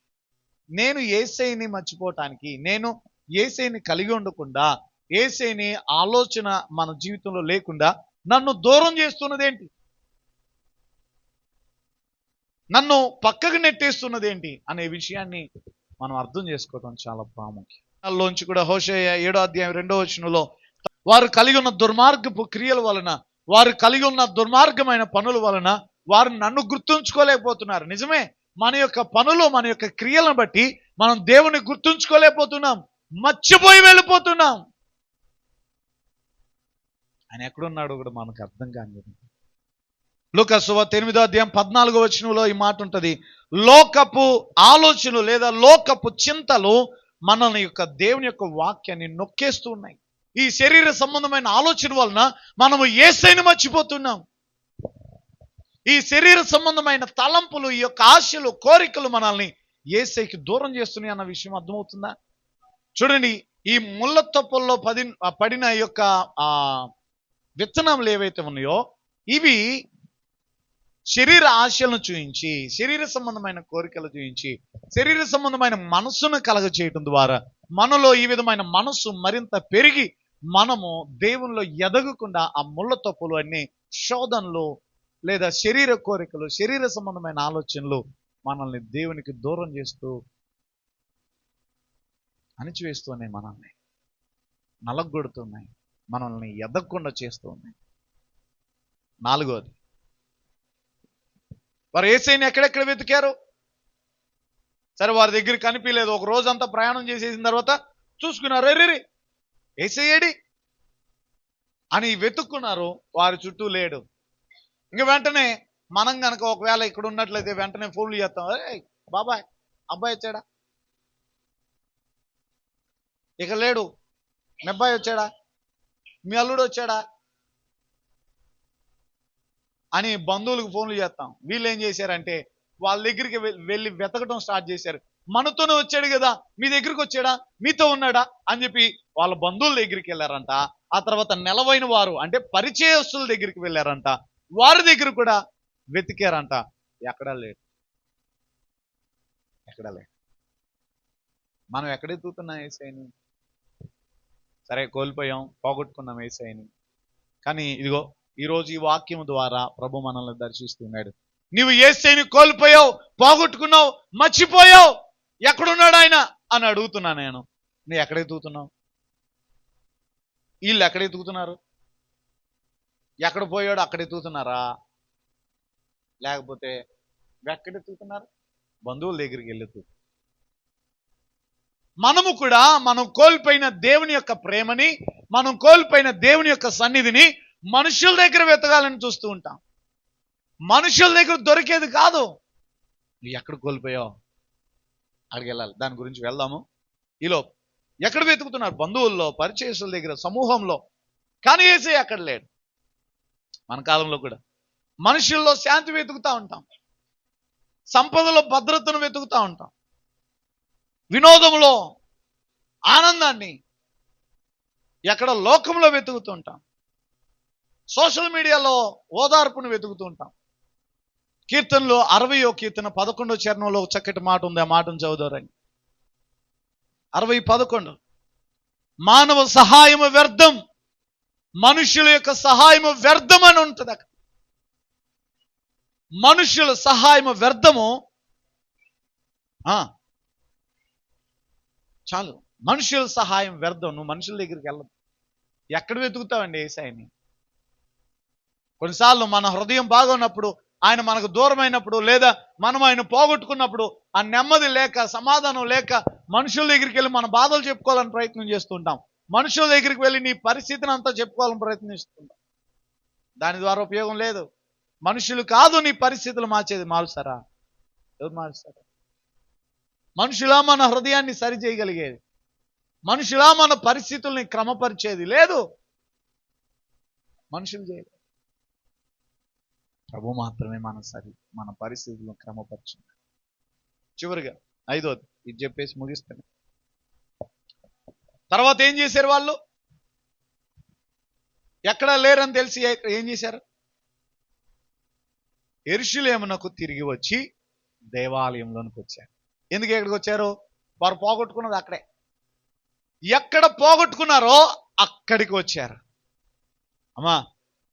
నేను యేసయ్యని మర్చిపోవటానికి, నేను యేసయ్యని కలిగి ఉండకుండా, యేసయ్యని ఆలోచన మన జీవితంలో లేకుండా నన్ను దూరం చేస్తున్నదేంటి, నన్ను పక్కకు నెట్టేస్తున్నదేంటి అనే విషయాన్ని మనం అర్థం చేసుకోవడం చాలా ప్రాముఖ్యం. దానిలోంచి కూడా హోషేయ 7వ అధ్యాయం 2వ వచనంలో, వారు కలిగి ఉన్న దుర్మార్గపు క్రియల వలన, వారు కలిగి ఉన్న దుర్మార్గమైన పనుల వలన వారు నన్ను గుర్తుంచుకోలేకపోతున్నారు. నిజమే, మన యొక్క పనులు, మన యొక్క క్రియలను బట్టి మనం దేవుని గుర్తుంచుకోలేకపోతున్నాం, మర్చిపోయి వెళ్ళిపోతున్నాం. ఆయన ఎక్కడున్నాడో కూడా మనకు అర్థం కాదు. లూకా సువార్త 8వ అధ్యాయం 14వ వచనంలో ఈ మాట ఉంటుంది, లోకపు ఆలోచనలు లేదా లోకపు చింతలు మనల్ని యొక్క దేవుని యొక్క వాక్యాన్ని నొక్కేస్తూ ఉన్నాయి. ఈ శరీర సంబంధమైన ఆలోచన వలన మనము యేసయ్యను మర్చిపోతున్నాం. ఈ శరీర సంబంధమైన తలంపులు, ఈ యొక్క ఆశలు, కోరికలు మనల్ని యేసయ్యకి దూరం చేస్తున్నాయి అన్న విషయం అర్థమవుతుందా? చూడండి, ఈ ముళ్ళ తొప్పల్లో పడిన యొక్క విత్తనాలు ఏవైతే ఉన్నాయో, ఇవి శరీర ఆశలను చూయించి, శరీర సంబంధమైన కోరికలు చూయించి, శరీర సంబంధమైన మనస్సును కలగ చేయటం ద్వారా మనలో ఈ విధమైన మనస్సు మరింత పెరిగి మనము దేవునిలో ఎదగకుండా ఆ ముళ్ళ తొప్పులు అన్ని శోధనలు లేదా శరీర కోరికలు, శరీర సంబంధమైన ఆలోచనలు మనల్ని దేవునికి దూరం చేస్తూ అణిచివేస్తున్నాయి, మనల్ని నలగొడుతున్నాయి, మనల్ని ఎదగకుండా చేస్తూ ఉన్నాయి. 4వది, వారు యేసయ్యని ఎక్కడెక్కడ వెతికారు? సరే, వారి దగ్గర కనిపించలేదు. ఒక రోజంతా ప్రయాణం చేసేసిన తర్వాత చూసుకున్నారు, రే యేసయ్యేడి అని వెతుక్కున్నారు, వారి చుట్టూ లేడు. ఇంక వెంటనే మనం కనుక ఒకవేళ ఇక్కడ ఉన్నట్లయితే వెంటనే ఫోన్లు చేస్తాం, బాబాయ్ అబ్బాయి వచ్చాడా, ఇక లేడు, మీ అబ్బాయి వచ్చాడా, మీ అల్లుడు వచ్చాడా అని బంధువులకు ఫోన్లు చేస్తాం. వీళ్ళు ఏం చేశారంటే వాళ్ళ దగ్గరికి వెళ్ళి వెతకడం స్టార్ట్ చేశారు. మనతోనే వచ్చాడు కదా, మీ దగ్గరికి వచ్చాడా, మీతో ఉన్నాడా అని చెప్పి వాళ్ళ బంధువుల దగ్గరికి వెళ్ళారంట. ఆ తర్వాత నెలవైన వారు అంటే పరిచయస్తుల దగ్గరికి వెళ్ళారంట, వారి దగ్గర కూడా వెతికారంట. ఎక్కడా లేడు. మనం ఎక్కడ ఎత్తుకుతున్నాం యేసయ్యని? సరే, కోల్పోయాం, పోగొట్టుకున్నాం యేసయ్యని. కానీ ఇదిగో ఈరోజు ఈ వాక్యం ద్వారా ప్రభు మనల్ని దర్శిస్తున్నాడు. నీవు యేసయ్యని కోల్పోయావు, పోగొట్టుకున్నావు, మర్చిపోయావు, ఎక్కడున్నాడు ఆయన అని అడుగుతున్నా నేను. నువ్వు ఎక్కడ ఎత్తుకుతున్నావు? వీళ్ళు ఎక్కడ ఎత్తుకుతున్నారు? ఎక్కడ పోయాడు అక్కడ ఎత్తుకుతున్నారా? లేకపోతే ఎక్కడ ఎత్తుకుతున్నారు? బంధువుల దగ్గరికి వెళ్ళి మనము కూడా మనం కోల్పోయిన దేవుని యొక్క ప్రేమని, మనం కోల్పోయిన దేవుని యొక్క సన్నిధిని మనుషుల దగ్గర వెతకాలని చూస్తూ ఉంటాం. మనుషుల దగ్గర దొరికేది కాదు. నువ్వు ఎక్కడ కోల్పోయావు అక్కడికి వెళ్ళాలి. దాని గురించి వెళ్దాము. ఈలో ఎక్కడ వెతుకుతున్నారు? బంధువుల్లో, పరిచయస్తుల దగ్గర, సమూహంలో. కానీ యేసయ్య అక్కడ లేడు. మన కాలంలో కూడా మనుషుల్లో శాంతి వెతుకుతూ ఉంటాం, సంపదలో భద్రతను వెతుకుతూ ఉంటాం, వినోదంలో ఆనందాన్ని ఎక్కడ లోకంలో వెతుకుతూ ఉంటాం, సోషల్ మీడియాలో ఓదార్పును వెతుకుతూ ఉంటాం. కీర్తనలో 60వ కీర్తన 11వ చరణంలో చక్కటి మాట ఉంది. ఆ మాటను చదువుదారండి. 60:11 మానవ సహాయము వ్యర్థం, మనుషుల యొక్క సహాయము వ్యర్థం అని ఉంటుంది అక్కడ. మనుషుల సహాయము వ్యర్థము. చాలు, మనుషుల సహాయం వ్యర్థం. నువ్వు మనుషుల దగ్గరికి వెళ్ళదు. ఎక్కడ వెతుకుతావండి యేసయ్యని? కొన్నిసార్లు మన హృదయం బాగున్నప్పుడు, ఆయన మనకు దూరమైనప్పుడు, లేదా మనం ఆయన పోగొట్టుకున్నప్పుడు ఆ నెమ్మది లేక, సమాధానం లేక మనుషుల దగ్గరికి వెళ్ళి మన బాధలు చెప్పుకోవాలని ప్రయత్నం చేస్తుంటాం. మనుషుల దగ్గరికి వెళ్ళి నీ పరిస్థితిని అంతా చెప్పుకోవాలని ప్రయత్నిస్తుంటాం. దాని ద్వారా ఉపయోగం లేదు. మనుషులు కాదు నీ పరిస్థితులు మార్చేది. మారుస్తారా? ఎవరు మారుస్తారా? మనుషులా మన హృదయాన్ని సరి చేయగలిగేది? మనుషులా మన పరిస్థితుల్ని క్రమపరిచేది? లేదు, మనుషులు చేయలేదు. ప్రభు మాత్రమే మన పరిస్థితులను క్రమపరిచింది. చివరిగా 5వది ఇది చెప్పేసి ముగిస్తాను. తర్వాత ఏం చేశారు వాళ్ళు? ఎక్కడా లేరని తెలిసి ఏం చేశారు? యెరూషలేమునకు తిరిగి వచ్చి దేవాలయంలోనికి వచ్చారు. ఎందుకు ఎక్కడికి వచ్చారు? వారు పోగొట్టుకున్నది అక్కడే. ఎక్కడ పోగొట్టుకున్నారో అక్కడికి వచ్చారు. అమ్మా,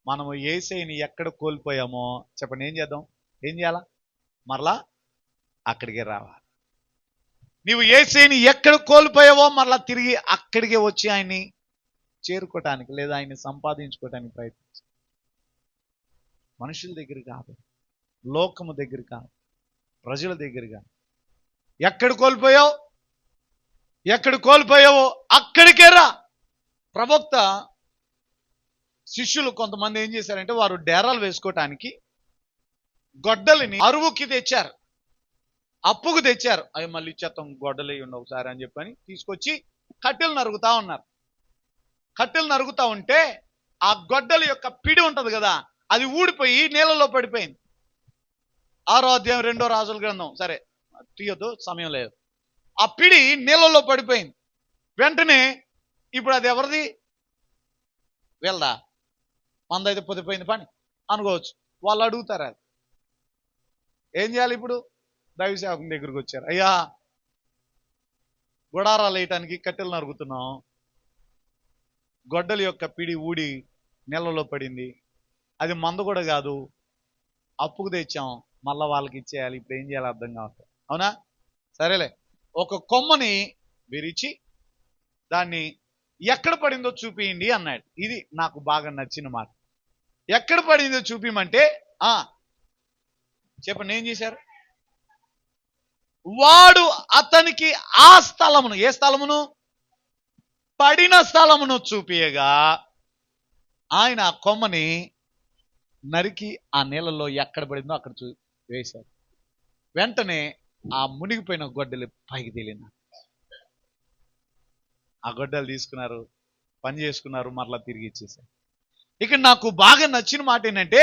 మనము యేసయ్యని ఎక్కడ కోల్పోయామో చెప్పండి, ఏం చేద్దాం? ఏం చేయాలా? మరలా అక్కడికే రావాలి. నీవు యేసయ్యని ఎక్కడ కోల్పోయావో మరలా తిరిగి అక్కడికే వచ్చి ఆయన్ని చేరుకోవటానికి, లేదా ఆయన్ని సంపాదించుకోవటానికి ప్రయత్నించు. మనుషుల దగ్గర కాదు, లోకము దగ్గర కాదు, ప్రజల దగ్గర కాదు. ఎక్కడ కోల్పోయావో అక్కడికే రా. ప్రవక్త శిష్యులు కొంతమంది ఏం చేశారంటే, వారు డేరాలు వేసుకోవటానికి గొడ్డలిని అరువుకి తెచ్చారు, అప్పుకు తెచ్చారు. అవి మళ్ళీ ఇచ్చేస్తాం, గొడ్డలి ఉండి ఒకసారి అని చెప్పని తీసుకొచ్చి కట్టెలు నరుగుతా ఉన్నారు. కట్టెలు నరుగుతా ఉంటే ఆ గొడ్డలి యొక్క పిడి ఉంటది కదా, అది ఊడిపోయి నీళ్ళలో పడిపోయింది. 6వ అధ్యాయం 2వ రాజుల గ్రంథం. సరే తీయొద్దు, సమయం లేదు. ఆ పిడి నీళ్ళలో పడిపోయింది. వెంటనే ఇప్పుడు అది ఎవరిది? వీళ్ళదా? మందైతే పొదిపోయింది పని అనుకోవచ్చు. వాళ్ళు అడుగుతారు. అది ఏం చేయాలి? ఇప్పుడు దైవ సేవకుని దగ్గరికి వచ్చారు. అయ్యా, గుడారాలు వేయటానికి కట్టెలు నరుగుతున్నాం, గొడ్డలి యొక్క పిడి ఊడి నీళ్ళలో పడింది, అది మంద కూడా కాదు, అప్పుకు తెచ్చాం, మళ్ళా వాళ్ళకి ఇచ్చేయాలి, ఇప్పుడు ఏం చేయాలి అర్థం కావట్లేదు. అవునా? సరేలే, ఒక కొమ్మని విరిచి దాన్ని ఎక్కడ పడిందో చూపియండి అన్నాడు. ఇది నాకు బాగా నచ్చిన మాట. ఎక్కడ పడిందో చూపిమంటే చెప్పండి, ఏం చేశారు? వాడు అతనికి ఆ స్థలమును, ఏ స్థలమును? పడిన స్థలమును చూపియగా ఆయన ఆ కొమ్మని నరికి ఆ నీళ్ళలో ఎక్కడ పడిందో అక్కడ వేశారు. వెంటనే ఆ మునిగిపోయిన గొడ్డలి పైకి తేలిన. ఆ గొడ్డలు తీసుకున్నారు, పని చేసుకున్నారు, మరలా తిరిగి ఇచ్చేశారు. ఇక్కడ నాకు బాగా నచ్చిన మాట ఏంటంటే,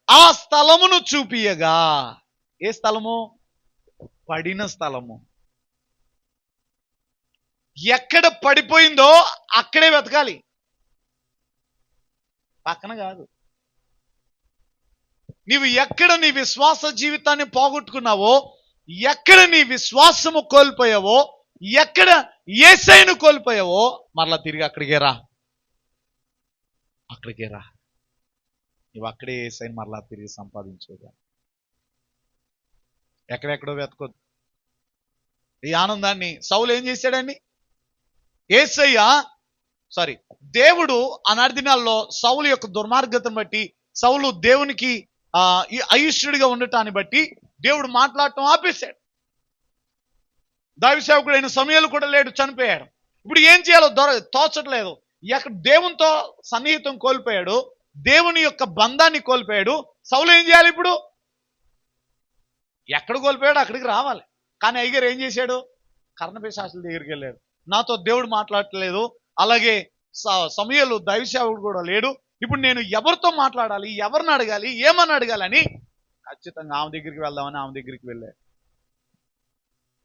ఆ స్థలమును చూపియగా. ఏ స్థలము? పడిన స్థలము. ఎక్కడ పడిపోయిందో అక్కడే వెతకాలి, పక్కన కాదు. నీవు ఎక్కడ నీ విశ్వాస జీవితాన్ని పోగొట్టుకున్నావో, ఎక్కడ నీ విశ్వాసము కోల్పోయావో, ఎక్కడ యేసయ్యను కోల్పోయావో మరలా తిరిగి అక్కడికే రా. నువ్వు అక్కడే యేసయ్యను మరలా తిరిగి సంపాదించుకోగా. ఎక్కడెక్కడో వెతకొద్దు. ఈ ఆనందాన్ని సౌలు ఏం చేశాడండి? దేవుడు ఆనాటి దినాల్లో సౌలు యొక్క దుర్మార్గతను బట్టి, సౌలు దేవునికి అయిష్టుడిగా ఉండటాన్ని బట్టి దేవుడు మాట్లాడటం ఆపేశాడు. దైవ సేవకుడైన సమూయేలు కూడా లేడు, చనిపోయాడు. ఇప్పుడు ఏం చేయాలో తోచట్లేదు. ఎక్కడ దేవునితో సన్నిహితం కోల్పోయాడు, దేవుని యొక్క బంధాన్ని కోల్పోయాడు. సౌలు ఏం చేయాలి ఇప్పుడు? ఎక్కడ కోల్పోయాడు అక్కడికి రావాలి. కానీ అయ్యగారు ఏం చేశాడు? కర్ణపిశాచుల దగ్గరికి వెళ్ళాడు. నాతో దేవుడు మాట్లాడట్లేదు, అలాగే సమూయేలు దైవ సేవకుడు కూడా లేడు. ఇప్పుడు నేను ఎవరితో మాట్లాడాలి, ఎవరిని అడగాలి, ఏమని అడగాలని ఖచ్చితంగా ఆమె దగ్గరికి వెళ్దామని ఆమె దగ్గరికి వెళ్ళాడు.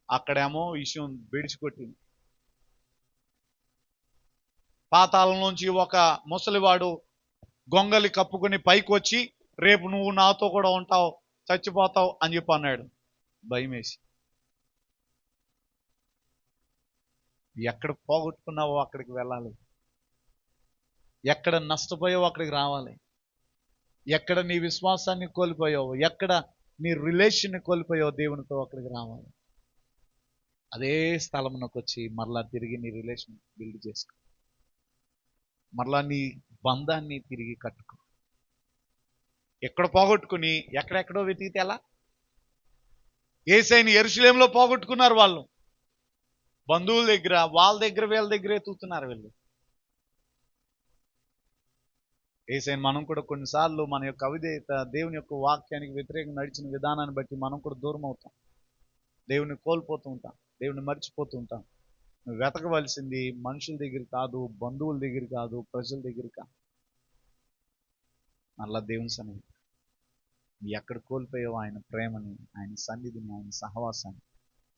అక్కడేమో విషయం బెడిచికొట్టింది. పాతాళంలోంచి ఒక ముసలివాడు గొంగలి కప్పుకొని పైకి వచ్చి, రేపు నువ్వు నాతో కూడా ఉంటావు, చచ్చిపోతావు అని చెప్పి అన్నాడు. భయమేసి, ఎక్కడ పోగొట్టుకున్నావో అక్కడికి వెళ్ళాలి, ఎక్కడ నష్టపోయావో అక్కడికి రావాలి, ఎక్కడ నీ విశ్వాసాన్ని కోల్పోయావో, ఎక్కడ నీ రిలేషన్ కోల్పోయావు దేవునితో, అక్కడికి రావాలి. అదే స్థలమునకు వచ్చి మరలా తిరిగి నీ రిలేషన్ బిల్డ్ చేసుకో, మరలా నీ బంధాన్ని తిరిగి కట్టుకో. ఎక్కడ పోగొట్టుకుని ఎక్కడెక్కడో వెతికితే ఎలా? యేసయ్యని యెరూషలేములో పోగొట్టుకున్నారు వాళ్ళు, బంధువుల దగ్గర, వాళ్ళ దగ్గర, వీళ్ళ దగ్గర ఎత్తుతున్నారు వీళ్ళు. యేసయ్యని మనం కూడా కొన్నిసార్లు మన యొక్క అవిధేయత, దేవుని యొక్క వాక్యానికి వ్యతిరేకంగా నడిచిన విధానాన్ని బట్టి మనం కూడా దూరం అవుతాం, దేవుని కోల్పోతూ ఉంటాం, దేవుని మర్చిపోతూ ఉంటాం. నువ్వు వెతకవలసింది మనుషుల దగ్గర కాదు, బంధువుల దగ్గర కాదు, ప్రజల దగ్గర కాదు, మళ్ళా దేవుని సన్నిధి. ఎక్కడ కోల్పోయావో ఆయన ప్రేమని, ఆయన సన్నిధిని, ఆయన సహవాసాన్ని,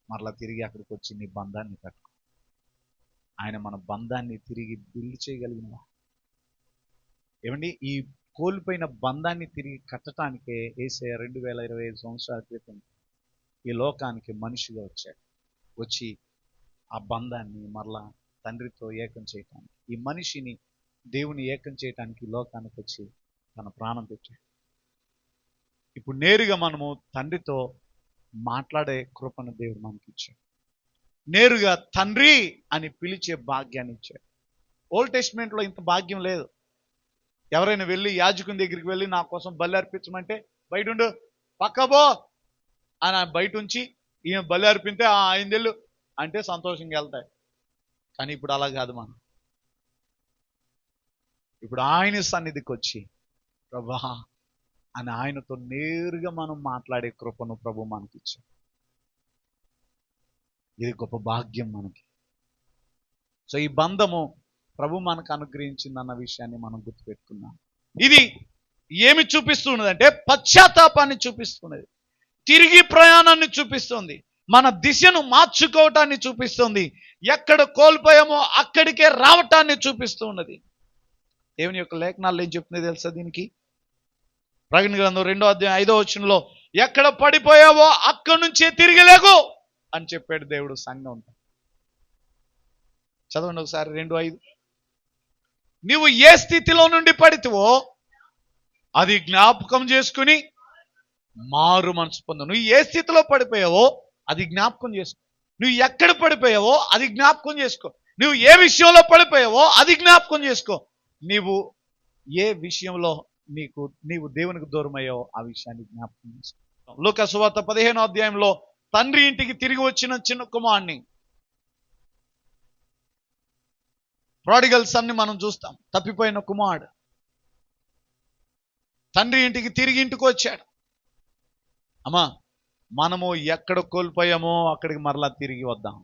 మరలా తిరిగి అక్కడికి వచ్చి నీ బంధాన్ని కట్టుకో. ఆయన మన బంధాన్ని తిరిగి బిల్డ్ చేయగలిగిన. ఏమండి, ఈ కోల్పోయిన బంధాన్ని తిరిగి కట్టడానికే యేసయ్య 2025 సంవత్సరాల క్రితం ఈ లోకానికి మనిషిగా వచ్చాడు. వచ్చి ఆ బంధాన్ని మరలా తండ్రితో ఏకం చేయటానికి, ఈ మనిషిని దేవుని ఏకం చేయటానికి లోకానికి వచ్చి తన ప్రాణం పెట్టాడు. ఇప్పుడు నేరుగా మనము తండ్రితో మాట్లాడే కృపను దేవుడు మనకి ఇచ్చాడు. నేరుగా తండ్రి అని పిలిచే భాగ్యాన్ని ఇచ్చాడు. ఓల్డ్ టెస్ట్మెంట్లో ఇంత భాగ్యం లేదు. ఎవరైనా వెళ్ళి యాజకుని దగ్గరికి వెళ్ళి నా కోసం బలి అర్పించమంటే, బయటుండు పక్కబో అని బయట ఉంచి ఈయన బలి అర్పితే 5 ఏళ్ళు అంటే సంతోషంగా వెళ్తాయి. కానీ ఇప్పుడు అలా కాదు. మనం ఇప్పుడు ఆయన సన్నిధికి వచ్చి ప్రభా అని ఆయనతో నేరుగా మనం మాట్లాడే కృపను ప్రభు మనకి ఇచ్చాడు. ఇది గొప్ప భాగ్యం మనకి. సో ఈ బంధము ప్రభు మనకు అనుగ్రహించిందన్న విషయాన్ని మనం గుర్తుపెట్టుకున్నాం. ఇది ఏమి చూపిస్తున్నదంటే పశ్చాత్తాపాన్ని చూపిస్తున్నది, తిరిగి ప్రయాణాన్ని చూపిస్తుంది, మన దిశను మార్చుకోవటాన్ని చూపిస్తుంది, ఎక్కడ కోల్పోయామో అక్కడికే రావటాన్ని చూపిస్తూ ఉన్నది. దేవుని యొక్క లేఖనాల్లో ఏం చెప్తుంది తెలుసా దీనికి? ప్రకటన గ్రంథం 2వ అధ్యాయం 5వ వచనంలో ఎక్కడ పడిపోయావో అక్కడి నుంచే తిరిగి లేగు అని చెప్పాడు దేవుడు సంఘంతో. చదవండి ఒకసారి 2:5. నీవు ఏ స్థితిలో నుండి పడితేవో అది జ్ఞాపకం చేసుకుని మారు మనసు పొందు. నువ్వు ఏ స్థితిలో పడిపోయావో అది జ్ఞాపకం చేసుకో. నువ్వు ఎక్కడ పడిపోయావో అది జ్ఞాపకం చేసుకో. నువ్వు ఏ విషయంలో పడిపోయావో అది జ్ఞాపకం చేసుకో. నీవు ఏ విషయంలో నీవు దేవునికి దూరం అయ్యావో ఆ విషయాన్ని జ్ఞాపకం చేసుకో. లూకా సువార్త 15వ అధ్యాయంలో తండ్రి ఇంటికి తిరిగి వచ్చిన చిన్న కుమారుని, ప్రాడిగల్ సన్ని మనం చూస్తాం. తప్పిపోయిన కుమారుడు తండ్రి ఇంటికి తిరిగి ఇంటికి వచ్చాడు. అమ్మా, మనము ఎక్కడ కోల్పోయామో అక్కడికి మరలా తిరిగి వద్దాం.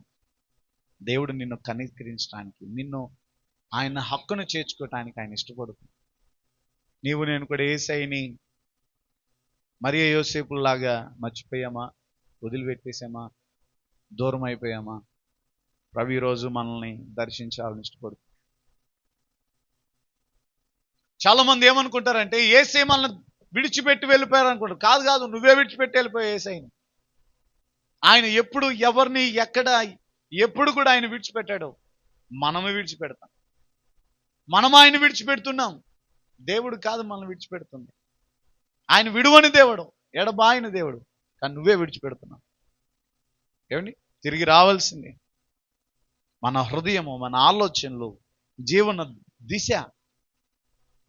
దేవుడు నిన్ను కనికరించడానికి, నిన్ను ఆయన హక్కును చేర్చుకోవటానికి ఆయన ఇష్టపడుతుంది. నీవు నేను కూడా యేసయ్యని మరియ యోసేపులాగా మర్చిపోయామా, వదిలిపెట్టేసామా, దూరం అయిపోయామా? ప్రభు ఈరోజు మనల్ని దర్శించాలని ఇష్టపడుతుంది. చాలా మంది ఏమనుకుంటారంటే యేసయ్య మనల్ని విడిచిపెట్టి వెళ్ళిపోయారు అనుకుంటారు. కాదు కాదు, నువ్వే విడిచిపెట్టి వెళ్ళిపోయావు యేసయ్యని. ఆయన ఎప్పుడు ఎవరిని ఎక్కడ ఎప్పుడు కూడా ఆయన విడిచిపెట్టాడు. మనమే విడిచిపెడతాం. మనం ఆయన విడిచిపెడుతున్నాం, దేవుడు కాదు మనల్ని విడిచిపెడుతుంది. ఆయన విడువని దేవుడు, ఎడబాయిన దేవుడు, కానీ నువ్వే విడిచిపెడుతున్నావు. ఏమండి, తిరిగి రావాల్సింది మన హృదయము, మన ఆలోచనలు, జీవన దిశ,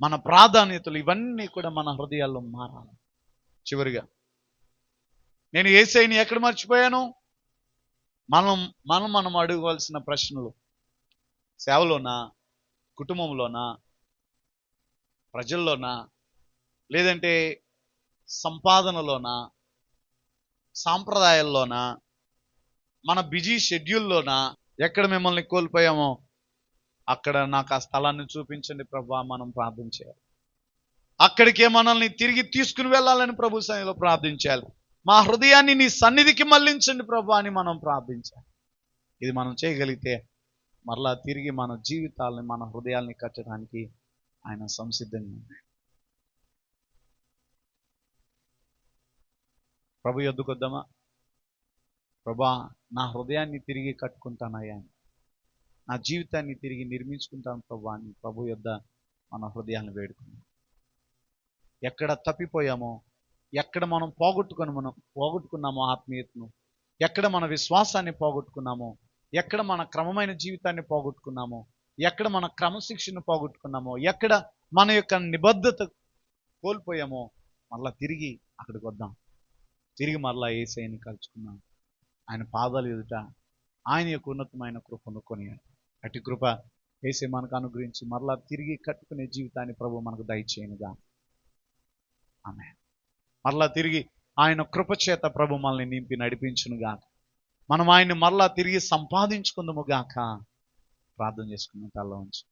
మన ప్రాధాన్యతలు ఇవన్నీ కూడా మన హృదయాల్లో మారాలి. చివరిగా నేను యేసయ్యని ఎక్కడ మర్చిపోయాను? మనం అడగవలసిన ప్రశ్నలు. సేవలోనా, కుటుంబంలోనా, ప్రజల్లోనా, లేదంటే సంపాదనలోనా, సాంప్రదాయాల్లోనా, మన బిజీ షెడ్యూల్లోనా? ఎక్కడ మిమ్మల్ని కోల్పోయామో అక్కడ నాకు ఆ స్థలాన్ని చూపించండి ప్రభా, మనం ప్రార్థన చేయాలి. అక్కడికే మనల్ని తిరిగి తీసుకుని వెళ్ళాలని ప్రభు సన్నిధిలో ప్రార్థించాలి. మా హృదయాన్ని నీ సన్నిధికి మళ్లించండి ప్రభా అని మనం ప్రార్థించాలి. ఇది మనం చేయగలిగితే మరలా తిరిగి మన జీవితాలని, మన హృదయాల్ని కట్టడానికి ఆయన సంసిద్ధంగా ఉన్నాడు. ప్రభు యొద్దకు వద్దామా? ప్రభా, నా హృదయాన్ని తిరిగి కట్టుకుంటానయ్యా, నా జీవితాన్ని తిరిగి నిర్మించుకుంటాను ప్రభా అని ప్రభు యొద్ద మన హృదయాన్ని వేడుకున్నాం. ఎక్కడ తప్పిపోయామో ఎక్కడ మనం పోగొట్టుకున్నామో ఆత్మీయతను, ఎక్కడ మన విశ్వాసాన్ని పోగొట్టుకున్నామో, ఎక్కడ మన క్రమమైన జీవితాన్ని పోగొట్టుకున్నామో, ఎక్కడ మన క్రమశిక్షణ పోగొట్టుకున్నామో, ఎక్కడ మన యొక్క నిబద్ధత కోల్పోయామో, మళ్ళా తిరిగి అక్కడికి వద్దాం. తిరిగి మరలా యేసయ్యని కలుసుకుందాం. ఆయన పాదాలు ఎదుట ఆయన యొక్క ఉన్నతమైన కృపను కొనియాలి. అటు కృప యేసయ్య మనకు అనుగ్రహించి మరలా తిరిగి కట్టుకునే జీవితాన్ని ప్రభు మనకు దయచేయనుగా. ఆమేన్. మరలా తిరిగి ఆయన కృప చేత ప్రభు మనల్ని నింపి నడిపించునుగాక. మనం ఆయన్ని మరలా తిరిగి సంపాదించుకుందాము గాక. ప్రార్థన చేసుకున్న తల ఉంచి